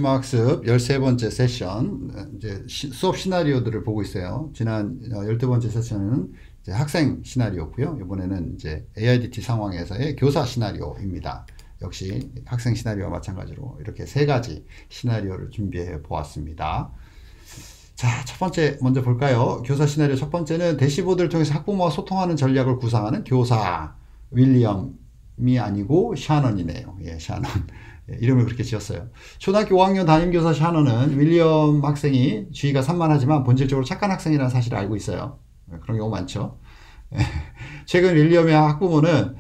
학습 13번째 세션, 이제 수업 시나리오들을 보고 있어요. 지난 12번째 세션은 이제 학생 시나리오고요. 이번에는 이제 AIDT 상황에서의 교사 시나리오입니다. 역시 학생 시나리오와 마찬가지로 이렇게 세 가지 시나리오를 준비해 보았습니다. 자, 첫 번째 먼저 볼까요? 교사 시나리오 첫 번째는 대시보드를 통해서 학부모와 소통하는 전략을 구상하는 교사 윌리엄이 아니고 샤넌이네요. 예, 샤넌. 이름을 그렇게 지었어요. 초등학교 5학년 담임교사 샤넌은 윌리엄 학생이 주의가 산만하지만 본질적으로 착한 학생이라는 사실을 알고 있어요. 그런 경우 많죠. 최근 윌리엄의 학부모는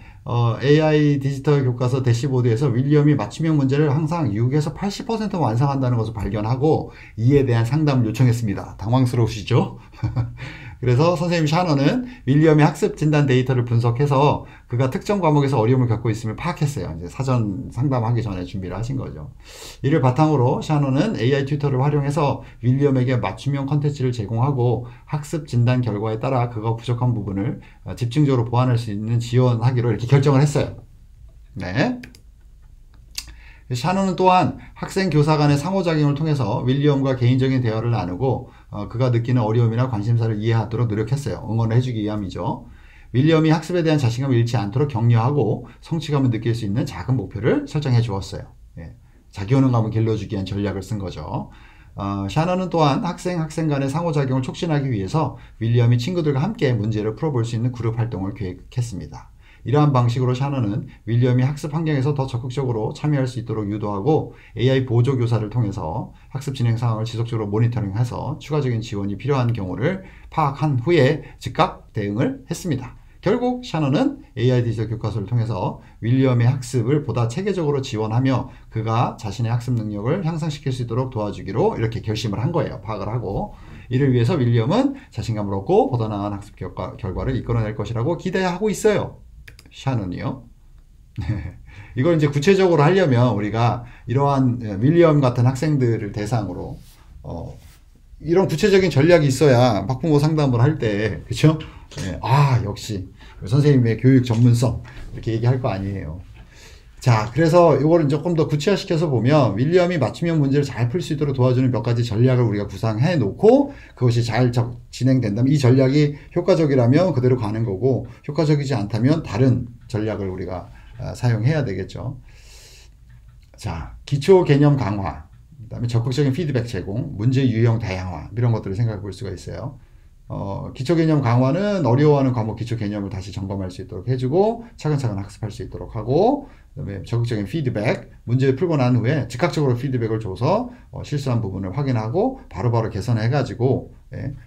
AI 디지털 교과서 대시보드에서 윌리엄이 맞춤형 문제를 항상 6에서 80% 완성한다는 것을 발견하고 이에 대한 상담을 요청했습니다. 당황스러우시죠? 그래서 선생님 샤넌은 윌리엄의 학습 진단 데이터를 분석해서 그가 특정 과목에서 어려움을 겪고 있음을 파악했어요. 이제 사전 상담하기 전에 준비를 하신 거죠. 이를 바탕으로 샤넌은 AI 튜터를 활용해서 윌리엄에게 맞춤형 컨텐츠를 제공하고 학습 진단 결과에 따라 그가 부족한 부분을 집중적으로 보완할 수 있는 지원하기로 이렇게 결정을 했어요. 네. 샤넌은 또한 학생 교사 간의 상호작용을 통해서 윌리엄과 개인적인 대화를 나누고 그가 느끼는 어려움이나 관심사를 이해하도록 노력했어요. 응원을 해주기 위함이죠. 윌리엄이 학습에 대한 자신감을 잃지 않도록 격려하고 성취감을 느낄 수 있는 작은 목표를 설정해 주었어요. 예, 자기효능감을 길러주기 위한 전략을 쓴 거죠. 샤넌은 또한 학생 간의 상호작용을 촉진하기 위해서 윌리엄이 친구들과 함께 문제를 풀어볼 수 있는 그룹 활동을 계획했습니다. 이러한 방식으로 샤넌은 윌리엄이 학습 환경에서 더 적극적으로 참여할 수 있도록 유도하고 AI 보조교사를 통해서 학습 진행 상황을 지속적으로 모니터링해서 추가적인 지원이 필요한 경우를 파악한 후에 즉각 대응을 했습니다. 결국 샤넌은 AI 디지털 교과서를 통해서 윌리엄의 학습을 보다 체계적으로 지원하며 그가 자신의 학습 능력을 향상시킬 수 있도록 도와주기로 이렇게 결심을 한 거예요. 파악을 하고. 이를 위해서 윌리엄은 자신감을 얻고 보다 나은 학습 결과를 이끌어낼 것이라고 기대하고 있어요. 샤넌이요. 이걸 이제 구체적으로 하려면 우리가 이러한 윌리엄 같은 학생들을 대상으로 이런 구체적인 전략이 있어야 학부모 상담을 할 때, 그쵸? 역시 선생님의 교육 전문성 이렇게 얘기할 거 아니에요. 자, 그래서 이거를 조금 더 구체화시켜서 보면 윌리엄이 맞춤형 문제를 잘 풀 수 있도록 도와주는 몇 가지 전략을 우리가 구상해 놓고 그것이 잘 진행된다면 이 전략이 효과적이라면 그대로 가는 거고 효과적이지 않다면 다른 전략을 우리가 사용해야 되겠죠. 자, 기초 개념 강화, 그다음에 적극적인 피드백 제공, 문제 유형 다양화 이런 것들을 생각해 볼 수가 있어요. 기초 개념 강화는 어려워하는 과목 기초 개념을 다시 점검할 수 있도록 해주고 차근차근 학습할 수 있도록 하고 그다음에 적극적인 피드백, 문제를 풀고 난 후에 즉각적으로 피드백을 줘서 실수한 부분을 확인하고 바로바로 개선해가지고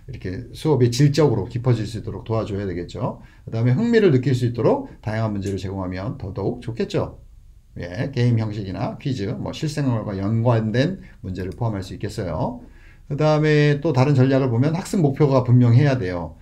이렇게 수업이 질적으로 깊어질 수 있도록 도와줘야 되겠죠. 그 다음에 흥미를 느낄 수 있도록 다양한 문제를 제공하면 더더욱 좋겠죠. 게임 형식이나 퀴즈, 실생활과 연관된 문제를 포함할 수 있겠어요. 그 다음에 또 다른 전략을 보면 학습 목표가 분명해야 돼요.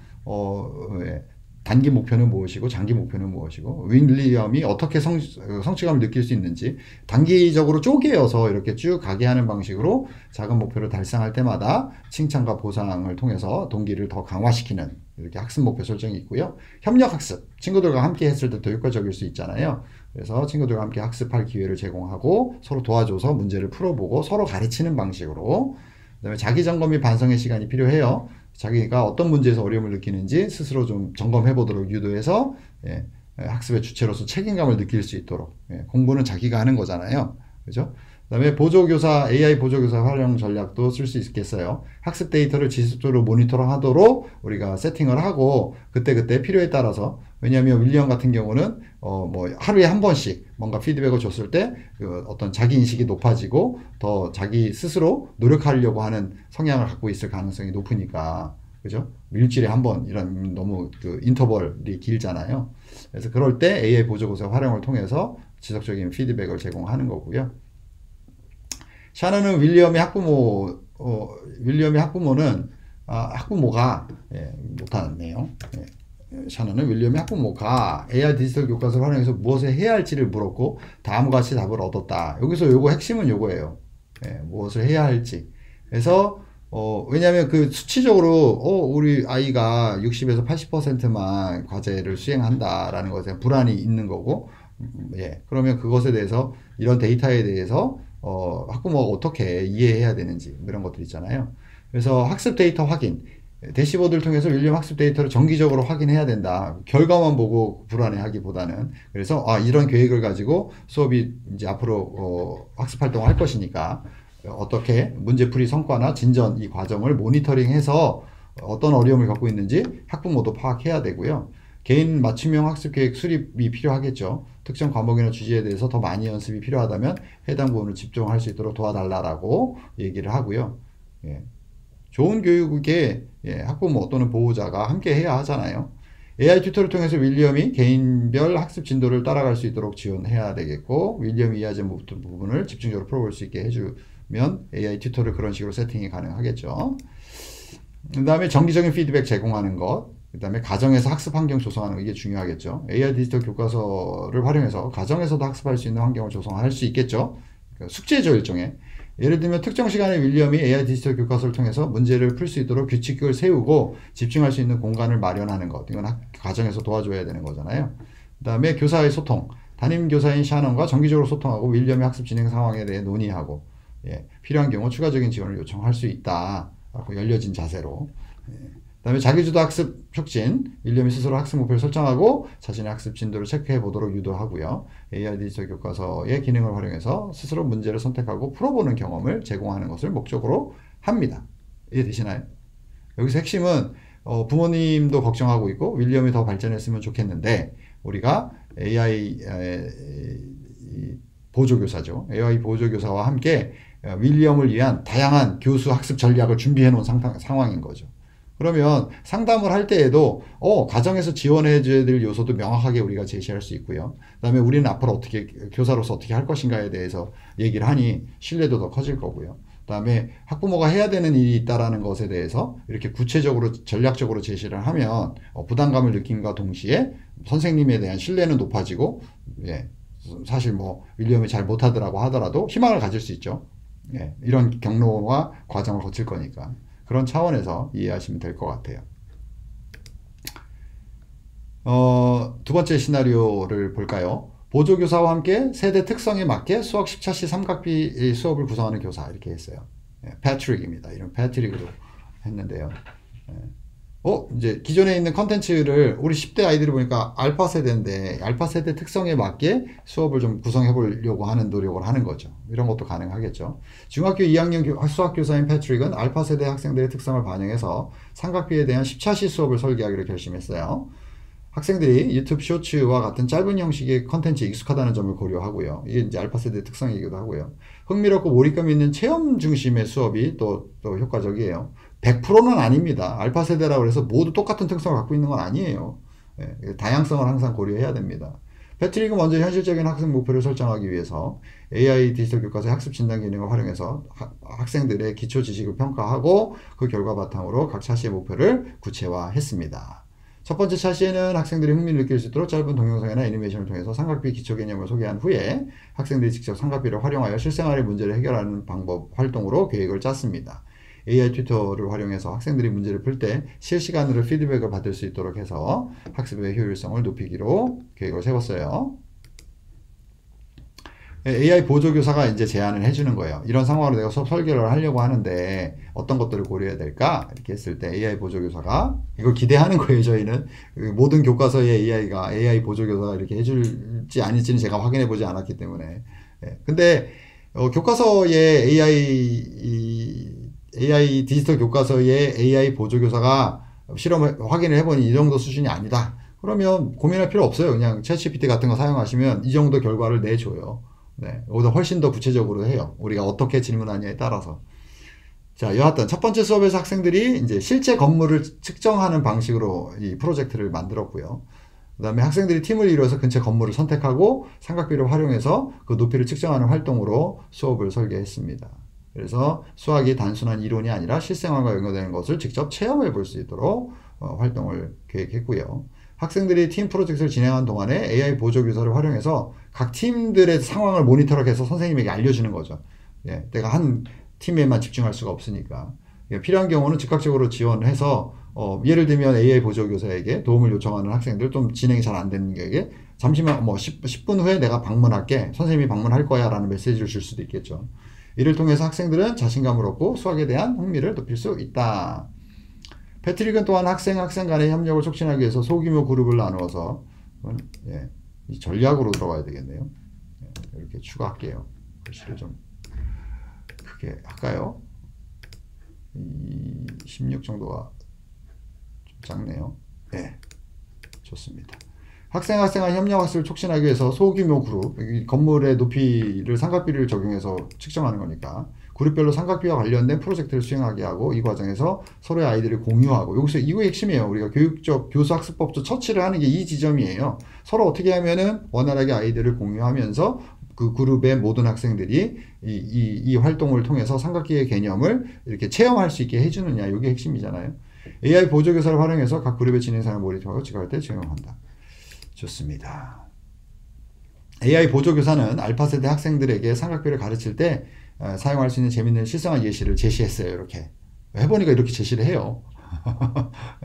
단기 목표는 무엇이고 장기 목표는 무엇이고 윌리엄이 어떻게 성취감을 느낄 수 있는지 단기적으로 쪼개어서 이렇게 쭉 가게 하는 방식으로 작은 목표를 달성할 때마다 칭찬과 보상을 통해서 동기를 더 강화시키는 이렇게 학습 목표 설정이 있고요. 협력학습, 친구들과 함께 했을 때 더 효과적일 수 있잖아요. 그래서 친구들과 함께 학습할 기회를 제공하고 서로 도와줘서 문제를 풀어보고 서로 가르치는 방식으로 그다음에 자기 점검 및 반성의 시간이 필요해요. 자기가 어떤 문제에서 어려움을 느끼는지 스스로 좀 점검해 보도록 유도해서 학습의 주체로서 책임감을 느낄 수 있도록 공부는 자기가 하는 거잖아요. 그죠? 그다음에 보조교사, AI 보조교사 활용 전략도 쓸 수 있겠어요. 학습 데이터를 지속적으로 모니터링하도록 우리가 세팅을 하고 그때그때 필요에 따라서 왜냐하면 윌리엄 같은 경우는 하루에 한 번씩 뭔가 피드백을 줬을 때 어떤 자기 인식이 높아지고 더 자기 스스로 노력하려고 하는 성향을 갖고 있을 가능성이 높으니까 그죠? 일주일에 한 번 이런 너무 인터벌이 길잖아요. 그래서 그럴 때 AI 보조교사 활용을 통해서 지속적인 피드백을 제공하는 거고요. 샤넌은 윌리엄의 학부모는 학부모가 못하네요. 샤넌은 윌리엄의 학부모가 AI 디지털 교과서를 활용해서 무엇을 해야 할지를 물었고 다음과 같이 답을 얻었다. 여기서 요거 핵심은 요거예요. 무엇을 해야 할지. 그래서 왜냐하면 그 수치적으로 우리 아이가 60에서 80%만 과제를 수행한다라는 것에 불안이 있는 거고 그러면 그것에 대해서 이런 데이터에 대해서 학부모가 어떻게 이해해야 되는지 이런 것들 있잖아요. 그래서 학습 데이터 확인, 대시보드를 통해서 윌리엄 학습 데이터를 정기적으로 확인해야 된다. 결과만 보고 불안해하기보다는. 그래서 이런 계획을 가지고 수업이 이제 앞으로 학습 활동을 할 것이니까 어떻게 문제풀이 성과나 진전 이 과정을 모니터링해서 어떤 어려움을 겪고 있는지 학부모도 파악해야 되고요. 개인 맞춤형 학습 계획 수립이 필요하겠죠. 특정 과목이나 주제에 대해서 더 많이 연습이 필요하다면 해당 부분을 집중할 수 있도록 도와달라고 얘기를 하고요. 예. 좋은 교육에 학부모 또는 보호자가 함께 해야 하잖아요. AI 튜터를 통해서 윌리엄이 개인별 학습 진도를 따라갈 수 있도록 지원해야 되겠고, 윌리엄이 이해하지 못한 부분을 집중적으로 풀어볼 수 있게 해주면 AI 튜터를 그런 식으로 세팅이 가능하겠죠. 그 다음에 정기적인 피드백 제공하는 것, 그 다음에 가정에서 학습 환경 조성하는 거, 이게 중요하겠죠. AI 디지털 교과서를 활용해서 가정에서도 학습할 수 있는 환경을 조성할 수 있겠죠. 그러니까 숙제죠, 일종의. 예를 들면 특정 시간에 윌리엄이 AI 디지털 교과서를 통해서 문제를 풀 수 있도록 규칙을 세우고 집중할 수 있는 공간을 마련하는 것. 이건 가정에서 도와줘야 되는 거잖아요. 그 다음에 교사의 소통. 담임 교사인 샤넌과 정기적으로 소통하고 윌리엄의 학습 진행 상황에 대해 논의하고, 필요한 경우 추가적인 지원을 요청할 수 있다. 열려진 자세로. 그다음에 자기주도 학습 촉진, 윌리엄이 스스로 학습 목표를 설정하고 자신의 학습 진도를 체크해 보도록 유도하고요. AI 디지털 교과서의 기능을 활용해서 스스로 문제를 선택하고 풀어보는 경험을 제공하는 것을 목적으로 합니다. 이해되시나요? 여기서 핵심은 부모님도 걱정하고 있고 윌리엄이 더 발전했으면 좋겠는데, 우리가 AI 보조교사죠. AI 보조교사와 함께 윌리엄을 위한 다양한 교수 학습 전략을 준비해 놓은 상황인 거죠. 그러면 상담을 할 때에도 가정에서 지원해 줘야 될 요소도 명확하게 우리가 제시할 수 있고요. 그다음에 우리는 앞으로 어떻게 교사로서 어떻게 할 것인가에 대해서 얘기를 하니 신뢰도 더 커질 거고요. 그다음에 학부모가 해야 되는 일이 있다라는 것에 대해서 이렇게 구체적으로 전략적으로 제시를 하면 부담감을 느낌과 동시에 선생님에 대한 신뢰는 높아지고, 사실 뭐 윌리엄이 잘 못하더라고 하더라도 희망을 가질 수 있죠. 이런 경로와 과정을 거칠 거니까. 그런 차원에서 이해하시면 될 것 같아요. 두 번째 시나리오를 볼까요? 보조교사와 함께 세대 특성에 맞게 수학 10차시 삼각비 수업을 구성하는 교사, 이렇게 했어요. 패트릭입니다. 이런 패트릭으로 했는데요. 이제 기존에 있는 컨텐츠를 우리 10대 아이들을 보니까 알파 세대인데, 알파 세대 특성에 맞게 수업을 좀 구성해 보려고 하는 노력을 하는 거죠. 이런 것도 가능하겠죠. 중학교 2학년 수학교사인 패트릭은 알파 세대 학생들의 특성을 반영해서 삼각비에 대한 10차시 수업을 설계하기로 결심했어요. 학생들이 유튜브 쇼츠와 같은 짧은 형식의 컨텐츠에 익숙하다는 점을 고려하고요. 이게 이제 알파 세대의 특성이기도 하고요. 흥미롭고 몰입감 있는 체험 중심의 수업이 또 효과적이에요. 100%는 아닙니다. 알파 세대라고 해서 모두 똑같은 특성을 갖고 있는 건 아니에요. 다양성을 항상 고려해야 됩니다. 패트릭은 먼저 현실적인 학습 목표를 설정하기 위해서 AI 디지털 교과서의 학습 진단 기능을 활용해서 학생들의 기초 지식을 평가하고 그 결과 바탕으로 각 차시의 목표를 구체화했습니다. 첫 번째 차시에는 학생들이 흥미를 느낄 수 있도록 짧은 동영상이나 애니메이션을 통해서 삼각비 기초 개념을 소개한 후에 학생들이 직접 삼각비를 활용하여 실생활의 문제를 해결하는 방법 활동으로 계획을 짰습니다. AI 튜터를 활용해서 학생들이 문제를 풀 때 실시간으로 피드백을 받을 수 있도록 해서 학습의 효율성을 높이기로 계획을 세웠어요. AI 보조교사가 이제 제안을 해주는 거예요. 이런 상황으로 내가 수업 설계를 하려고 하는데 어떤 것들을 고려해야 될까? 이렇게 했을 때 AI 보조교사가, 이걸 기대하는 거예요, 저희는. 모든 교과서에 AI 보조교사가 이렇게 해줄지 아닐지는 제가 확인해 보지 않았기 때문에. 근데 교과서에 AI 디지털 교과서에 AI 보조교사가 실험을 확인을 해보니 이 정도 수준이 아니다. 그러면 고민할 필요 없어요. 그냥 챗GPT 같은 거 사용하시면 이 정도 결과를 내줘요. 여기다 훨씬 더 구체적으로 해요. 우리가 어떻게 질문하냐에 따라서. 자, 여하튼 첫 번째 수업에서 학생들이 이제 실제 건물을 측정하는 방식으로 이 프로젝트를 만들었고요. 그 다음에 학생들이 팀을 이루어서 근처 건물을 선택하고 삼각비를 활용해서 그 높이를 측정하는 활동으로 수업을 설계했습니다. 그래서 수학이 단순한 이론이 아니라 실생활과 연결되는 것을 직접 체험해 볼 수 있도록 활동을 계획했고요. 학생들이 팀 프로젝트를 진행하는 동안에 AI 보조교사를 활용해서 각 팀들의 상황을 모니터링해서 선생님에게 알려주는 거죠. 내가 한 팀에만 집중할 수가 없으니까. 필요한 경우는 즉각적으로 지원해서 예를 들면 AI 보조교사에게 도움을 요청하는 학생들, 좀 진행이 잘 안 되는 경우에 잠시만 10분 후에 내가 방문할게. 선생님이 방문할 거야 라는 메시지를 줄 수도 있겠죠. 이를 통해서 학생들은 자신감을 얻고 수학에 대한 흥미를 높일 수 있다. 패트릭은 또한 학생 간의 협력을 촉진하기 위해서 소규모 그룹을 나누어서 이 전략으로 들어가야 되겠네요. 이렇게 추가할게요. 글씨를 좀 크게 할까요? 16 정도가 좀 작네요. 네, 좋습니다. 학생 간 협력학습을 촉진하기 위해서 소규모 그룹, 건물의 높이를 삼각비를 적용해서 측정하는 거니까 그룹별로 삼각비와 관련된 프로젝트를 수행하게 하고 이 과정에서 서로의 아이디를 공유하고 여기서 이거 핵심이에요. 우리가 교육적 교수학습법조 처치를 하는 게 이 지점이에요. 서로 어떻게 하면은 원활하게 아이디를 공유하면서 그 그룹의 모든 학생들이 이 활동을 통해서 삼각기의 개념을 이렇게 체험할 수 있게 해주느냐 이게 핵심이잖아요. AI 보조교사를 활용해서 각 그룹의 진행상을 모니터하고 지각할 때 적용한다. 좋습니다. AI 보조교사는 알파 세대 학생들에게 삼각비를 가르칠 때 사용할 수 있는 재밌는 실생활 예시를 제시했어요. 이렇게 해보니까 이렇게 제시를 해요.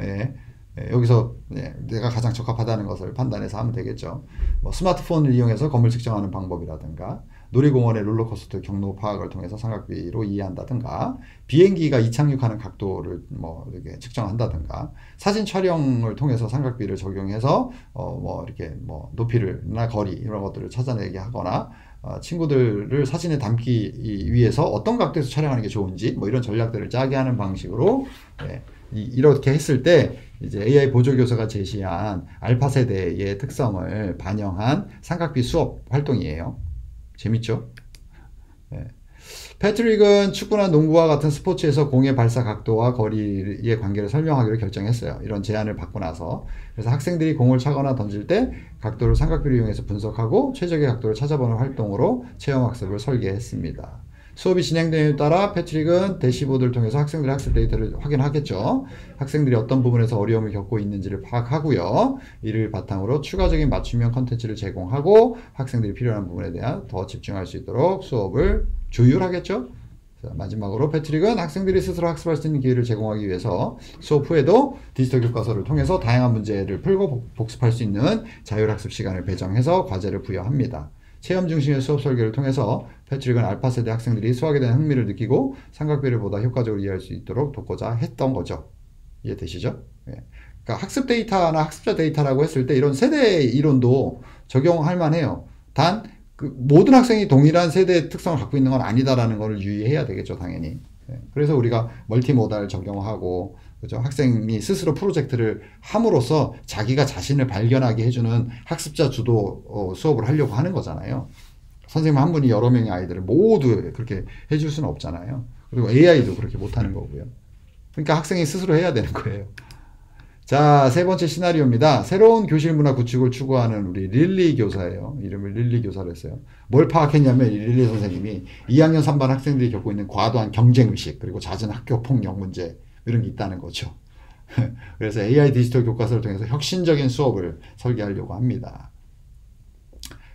예. 여기서 내가 가장 적합하다는 것을 판단해서 하면 되겠죠. 스마트폰을 이용해서 건물 측정하는 방법이라든가 놀이공원의 롤러코스터 경로 파악을 통해서 삼각비로 이해한다든가 비행기가 이착륙하는 각도를 이렇게 측정한다든가 사진 촬영을 통해서 삼각비를 적용해서 이렇게 높이나 거리 이런 것들을 찾아내게 하거나 친구들을 사진에 담기 위해서 어떤 각도에서 촬영하는 게 좋은지 이런 전략들을 짜게 하는 방식으로 이렇게 했을 때 이제 AI 보조교사가 제시한 알파 세대의 특성을 반영한 삼각비 수업 활동이에요. 재밌죠? 네. 패트릭은 축구나 농구와 같은 스포츠에서 공의 발사 각도와 거리의 관계를 설명하기로 결정했어요. 이런 제안을 받고 나서. 그래서 학생들이 공을 차거나 던질 때 각도를 삼각비를 이용해서 분석하고 최적의 각도를 찾아보는 활동으로 체험학습을 설계했습니다. 수업이 진행됨에 따라 패트릭은 대시보드를 통해서 학생들의 학습 데이터를 확인하겠죠. 학생들이 어떤 부분에서 어려움을 겪고 있는지를 파악하고요. 이를 바탕으로 추가적인 맞춤형 컨텐츠를 제공하고 학생들이 필요한 부분에 대한 더 집중할 수 있도록 수업을 조율하겠죠. 자, 마지막으로 패트릭은 학생들이 스스로 학습할 수 있는 기회를 제공하기 위해서 수업 후에도 디지털 교과서를 통해서 다양한 문제를 풀고 복습할 수 있는 자율학습 시간을 배정해서 과제를 부여합니다. 체험 중심의 수업 설계를 통해서 패트릭은 알파 세대 학생들이 수학에 대한 흥미를 느끼고 삼각비를 보다 효과적으로 이해할 수 있도록 돕고자 했던 거죠. 이해되시죠? 예. 그러니까 학습 데이터나 학습자 데이터라고 했을 때 이런 세대 이론도 적용할 만해요. 단 모든 학생이 동일한 세대의 특성을 갖고 있는 건 아니다라는 걸 유의해야 되겠죠, 당연히. 예. 그래서 우리가 멀티모달 적용하고 그죠? 학생이 스스로 프로젝트를 함으로써 자기가 자신을 발견하게 해주는 학습자 주도 수업을 하려고 하는 거잖아요. 선생님 한 분이 여러 명의 아이들을 모두 그렇게 해줄 수는 없잖아요. 그리고 AI도 그렇게 못하는 거고요. 그러니까 학생이 스스로 해야 되는 거예요. 자, 세 번째 시나리오입니다. 새로운 교실 문화 구축을 추구하는 우리 릴리 교사예요. 이름을 릴리 교사로 했어요. 뭘 파악했냐면 이 릴리 선생님이 2학년 3반 학생들이 겪고 있는 과도한 경쟁의식 그리고 잦은 학교 폭력 문제 이런 게 있다는 거죠. 그래서 AI 디지털 교과서를 통해서 혁신적인 수업을 설계하려고 합니다.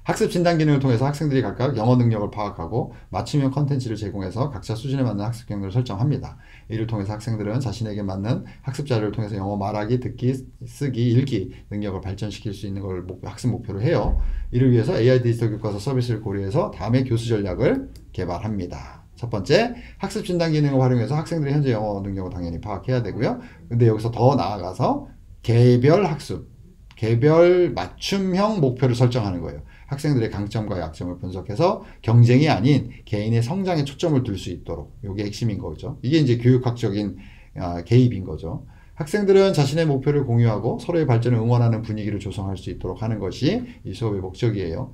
학습 진단 기능을 통해서 학생들이 각각 영어 능력을 파악하고 맞춤형 컨텐츠를 제공해서 각자 수준에 맞는 학습 경로를 설정합니다. 이를 통해서 학생들은 자신에게 맞는 학습 자료를 통해서 영어 말하기, 듣기, 쓰기, 읽기 능력을 발전시킬 수 있는 걸 학습 목표로 해요. 이를 위해서 AI 디지털 교과서 서비스를 고려해서 다음의 교수 전략을 개발합니다. 첫 번째, 학습 진단 기능을 활용해서 학생들의 현재 영어 능력을 당연히 파악해야 되고요. 근데 여기서 더 나아가서 개별 학습, 개별 맞춤형 목표를 설정하는 거예요. 학생들의 강점과 약점을 분석해서 경쟁이 아닌 개인의 성장에 초점을 둘 수 있도록 이게 핵심인 거죠. 이게 이제 교육학적인 개입인 거죠. 학생들은 자신의 목표를 공유하고 서로의 발전을 응원하는 분위기를 조성할 수 있도록 하는 것이 이 수업의 목적이에요.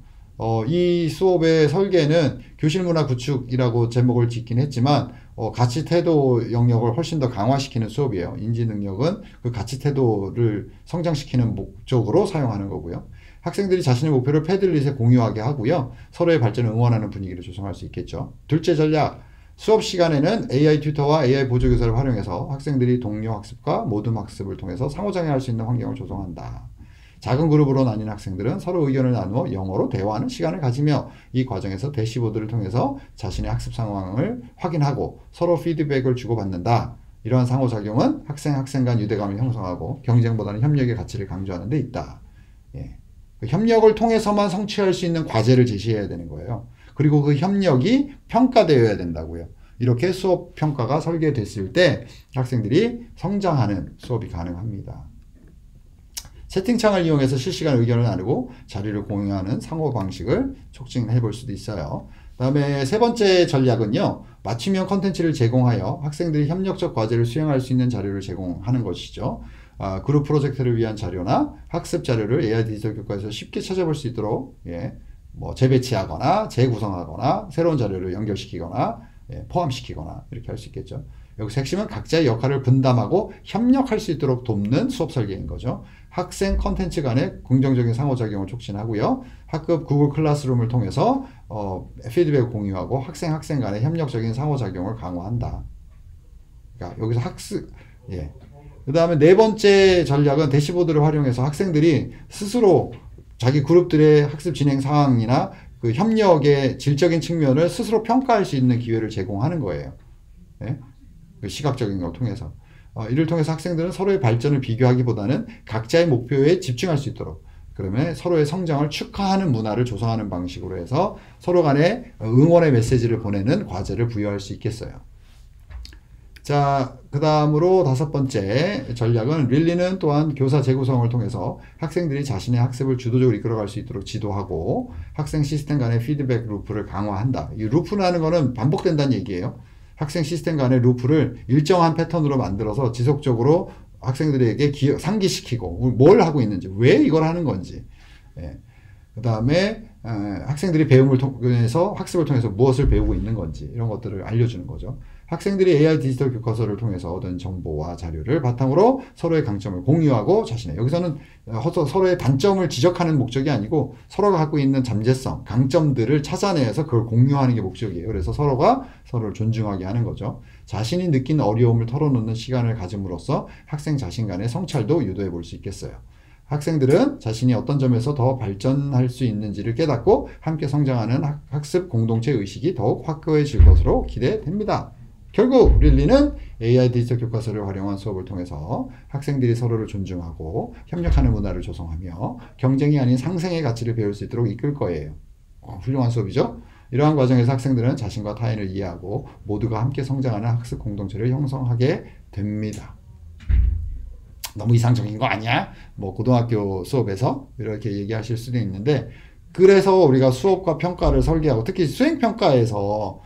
이 수업의 설계는 교실 문화 구축이라고 제목을 짓긴 했지만 가치 태도 영역을 훨씬 더 강화시키는 수업이에요. 인지 능력은 그 가치 태도를 성장시키는 목적으로 사용하는 거고요. 학생들이 자신의 목표를 패들릿에 공유하게 하고요. 서로의 발전을 응원하는 분위기를 조성할 수 있겠죠. 둘째 전략, 수업 시간에는 AI 튜터와 AI 보조교사를 활용해서 학생들이 동료 학습과 모둠 학습을 통해서 상호작용할 수 있는 환경을 조성한다. 작은 그룹으로 나뉜 학생들은 서로 의견을 나누어 영어로 대화하는 시간을 가지며 이 과정에서 대시보드를 통해서 자신의 학습 상황을 확인하고 서로 피드백을 주고받는다. 이러한 상호작용은 학생 간 유대감을 형성하고 경쟁보다는 협력의 가치를 강조하는 데 있다. 예. 협력을 통해서만 성취할 수 있는 과제를 제시해야 되는 거예요. 그리고 그 협력이 평가되어야 된다고요. 이렇게 수업 평가가 설계됐을 때 학생들이 성장하는 수업이 가능합니다. 채팅창을 이용해서 실시간 의견을 나누고 자료를 공유하는 상호 방식을 촉진해 볼 수도 있어요. 다음에 세 번째 전략은요. 맞춤형 컨텐츠를 제공하여 학생들이 협력적 과제를 수행할 수 있는 자료를 제공하는 것이죠. 그룹 프로젝트를 위한 자료나 학습 자료를 AI 디지털 교과에서 쉽게 찾아볼 수 있도록 뭐 재배치하거나 재구성하거나 새로운 자료를 연결시키거나 포함시키거나 이렇게 할 수 있겠죠. 여기서 핵심은 각자의 역할을 분담하고 협력할 수 있도록 돕는 수업 설계인 거죠. 학생 컨텐츠 간의 긍정적인 상호작용을 촉진하고요. 학급 구글 클래스룸을 통해서 피드백을 공유하고 학생 간의 협력적인 상호작용을 강화한다. 그러니까 여기서 그 다음에 네 번째 전략은 대시보드를 활용해서 학생들이 스스로 자기 그룹들의 학습 진행 상황이나 그 협력의 질적인 측면을 스스로 평가할 수 있는 기회를 제공하는 거예요. 그 시각적인 걸 통해서. 이를 통해서 학생들은 서로의 발전을 비교하기보다는 각자의 목표에 집중할 수 있도록, 그러면 서로의 성장을 축하하는 문화를 조성하는 방식으로 해서 서로 간에 응원의 메시지를 보내는 과제를 부여할 수 있겠어요. 자, 그 다음으로 다섯 번째 전략은 릴리는 또한 교사 재구성을 통해서 학생들이 자신의 학습을 주도적으로 이끌어갈 수 있도록 지도하고 학생 시스템 간의 피드백 루프를 강화한다. 이 루프라는 거는 반복된다는 얘기예요. 학생 시스템 간의 루프를 일정한 패턴으로 만들어서 지속적으로 학생들에게 상기시키고 뭘 하고 있는지, 왜 이걸 하는 건지, 그 다음에 학생들이 배움을 통해서 학습을 통해서 무엇을 배우고 있는 건지 이런 것들을 알려주는 거죠. 학생들이 AI 디지털 교과서를 통해서 얻은 정보와 자료를 바탕으로 서로의 강점을 공유하고 여기서는 서로의 단점을 지적하는 목적이 아니고 서로가 갖고 있는 잠재성, 강점들을 찾아내서 그걸 공유하는 게 목적이에요. 그래서 서로가 서로를 존중하게 하는 거죠. 자신이 느낀 어려움을 털어놓는 시간을 가짐으로써 학생 자신 간의 성찰도 유도해 볼 수 있겠어요. 학생들은 자신이 어떤 점에서 더 발전할 수 있는지를 깨닫고 함께 성장하는 학습 공동체 의식이 더욱 확고해질 것으로 기대됩니다. 결국 릴리는 AI 디지털 교과서를 활용한 수업을 통해서 학생들이 서로를 존중하고 협력하는 문화를 조성하며 경쟁이 아닌 상생의 가치를 배울 수 있도록 이끌 거예요. 훌륭한 수업이죠? 이러한 과정에서 학생들은 자신과 타인을 이해하고 모두가 함께 성장하는 학습 공동체를 형성하게 됩니다. 너무 이상적인 거 아니야? 뭐 고등학교 수업에서 이렇게 얘기하실 수도 있는데, 그래서 우리가 수업과 평가를 설계하고 특히 수행평가에서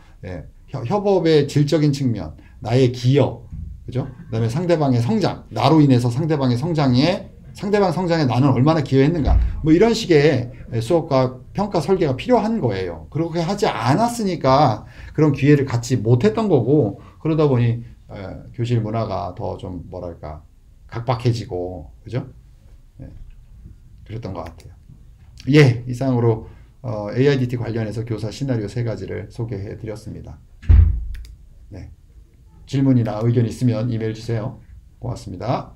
협업의 질적인 측면, 나의 기여, 그죠? 그 다음에 상대방의 성장, 나로 인해서 상대방 성장에 나는 얼마나 기여했는가, 뭐 이런 식의 수업과 평가 설계가 필요한 거예요. 그렇게 하지 않았으니까 그런 기회를 갖지 못했던 거고, 그러다 보니 교실 문화가 더 좀 뭐랄까 각박해지고, 그죠? 그랬던 것 같아요. 이상으로 AIDT 관련해서 교사 시나리오 3가지를 소개해 드렸습니다. 질문이나 의견 있으면 이메일 주세요. 고맙습니다.